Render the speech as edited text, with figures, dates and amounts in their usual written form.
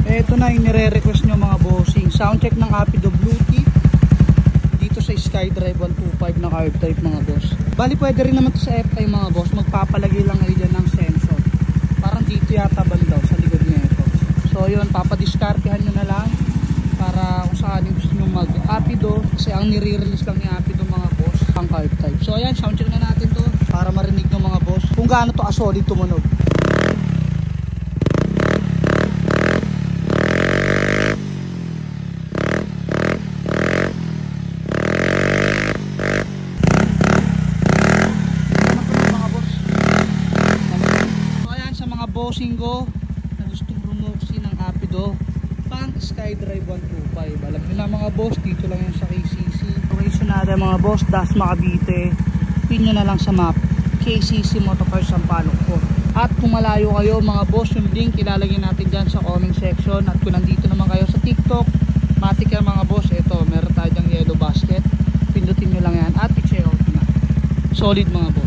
Ito na yung nire-request nyo mga bossing. Sound check ng Apido Bluetooth dito sa SkyDrive 125 na carb type mga boss. Bali pwede rin naman to sa FI mga boss. Magpapalagay lang kayo dyan ng sensor. Parang dito yata bandaw sa likod nito. So yun, papadiskartehan nyo na lang para kung saan gusto nyo mag-Apido. Kasi ang nire-release lang ni Apido mga boss ang carb type. So ayan, sound check na natin to para marinig ng mga boss kung gaano to solid tumunog. Bossing ko na gustong rumoksi ng Apido pang SkyDrive 125. Alam nyo na mga boss, dito lang yan sa KCC. Location natin mga boss, Dasma Cavite. Pin nyo na lang sa map, KCC Motorcars Sampaloc po. At kung malayo kayo mga boss, yung link ilalagay natin dyan sa comment section. At kung nandito naman kayo sa TikTok, matik yan mga boss, ito meron tayo dyang yellow basket, pindutin nyo lang yan at i-check out na. Solid mga boss.